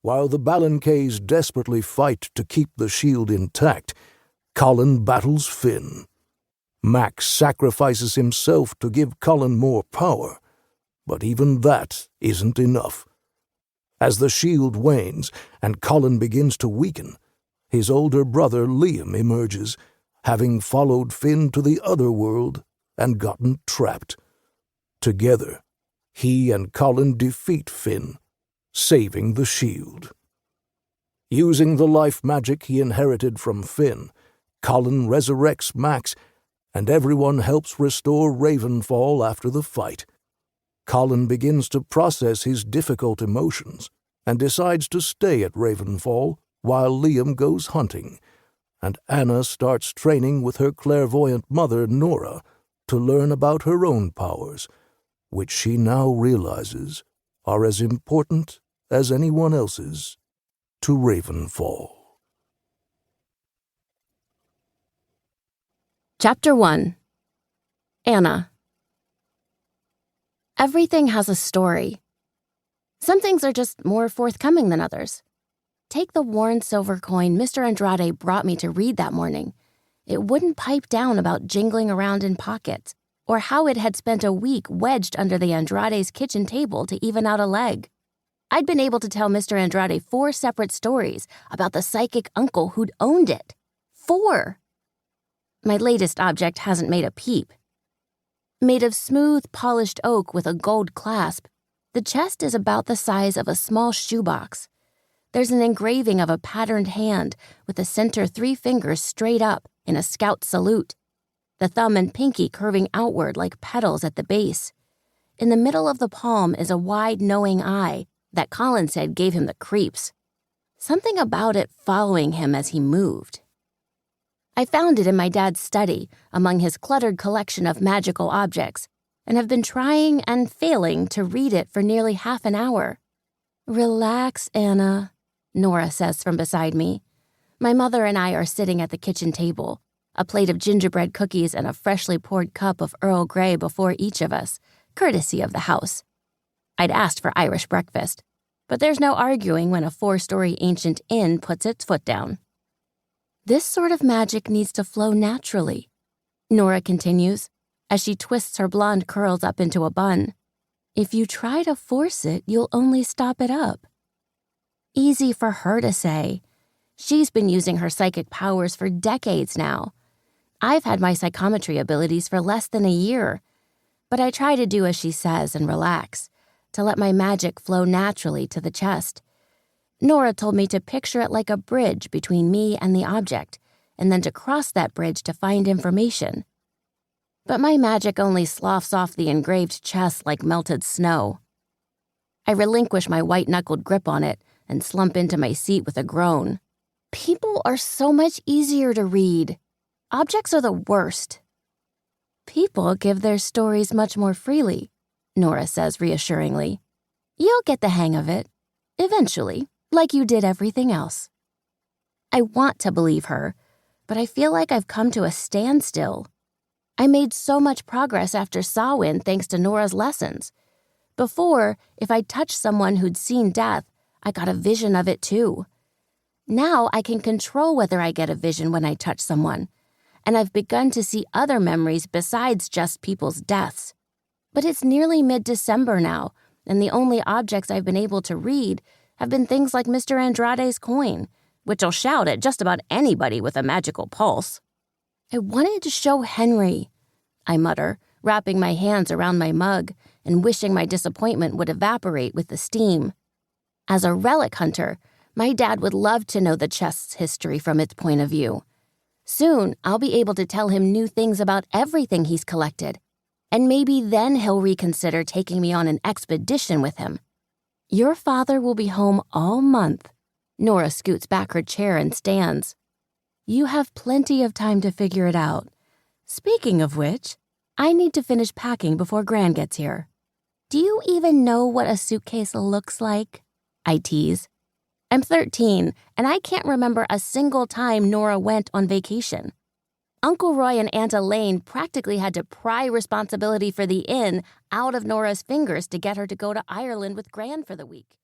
While the Balancays desperately fight to keep the shield intact, Colin battles Finn. Max sacrifices himself to give Colin more power, but even that isn't enough. As the shield wanes and Colin begins to weaken, his older brother Liam emerges, having followed Finn to the Otherworld and gotten trapped. Together, he and Colin defeat Finn, saving the shield. Using the life magic he inherited from Finn, Colin resurrects Max, and everyone helps restore Ravenfall after the fight. Colin begins to process his difficult emotions and decides to stay at Ravenfall while Liam goes hunting, and Anna starts training with her clairvoyant mother, Nora, to learn about her own powers, which she now realizes are as important as anyone else's to Ravenfall. Chapter 1. Anna. Everything has a story. Some things are just more forthcoming than others. Take the worn silver coin Mr. Andrade brought me to read that morning. It wouldn't pipe down about jingling around in pockets, or how it had spent a week wedged under the Andrade's kitchen table to even out a leg. I'd been able to tell Mr. Andrade 4 separate stories about the psychic uncle who'd owned it. 4! My latest object hasn't made a peep. Made of smooth, polished oak with a gold clasp, the chest is about the size of a small shoebox. There's an engraving of a patterned hand with the center 3 fingers straight up in a scout salute, the thumb and pinky curving outward like petals at the base. In the middle of the palm is a wide, knowing eye that Colin said gave him the creeps. Something about it following him as he moved. I found it in my dad's study among his cluttered collection of magical objects, and have been trying and failing to read it for nearly half an hour. "Relax, Anna," Nora says from beside me. My mother and I are sitting at the kitchen table, a plate of gingerbread cookies and a freshly poured cup of Earl Grey before each of us, courtesy of the house. I'd asked for Irish breakfast, but there's no arguing when a 4-story ancient inn puts its foot down. "This sort of magic needs to flow naturally," Nora continues, as she twists her blonde curls up into a bun. "If you try to force it, you'll only stop it up." Easy for her to say. She's been using her psychic powers for decades now. I've had my psychometry abilities for less than a year, but I try to do as she says and relax, to let my magic flow naturally to the chest. Nora told me to picture it like a bridge between me and the object, and then to cross that bridge to find information. But my magic only sloughs off the engraved chest like melted snow. I relinquish my white-knuckled grip on it and slump into my seat with a groan. People are so much easier to read. Objects are the worst. "People give their stories much more freely," Nora says reassuringly. "You'll get the hang of it, eventually, like you did everything else." I want to believe her, but I feel like I've come to a standstill. I made so much progress after Samhain thanks to Nora's lessons. Before, if I touched someone who'd seen death, I got a vision of it too. Now I can control whether I get a vision when I touch someone, and I've begun to see other memories besides just people's deaths. But it's nearly mid-December now, and the only objects I've been able to read have been things like Mr. Andrade's coin, which'll shout at just about anybody with a magical pulse. "I wanted to show Henry," I mutter, wrapping my hands around my mug and wishing my disappointment would evaporate with the steam. As a relic hunter, my dad would love to know the chest's history from its point of view. Soon, I'll be able to tell him new things about everything he's collected, and maybe then he'll reconsider taking me on an expedition with him. "Your father will be home all month." Nora scoots back her chair and stands. "You have plenty of time to figure it out. Speaking of which, I need to finish packing before Gran gets here." "Do you even know what a suitcase looks like?" I tease. I'm 13, and I can't remember a single time Nora went on vacation. Uncle Roy and Aunt Elaine practically had to pry responsibility for the inn out of Nora's fingers to get her to go to Ireland with Gran for the week.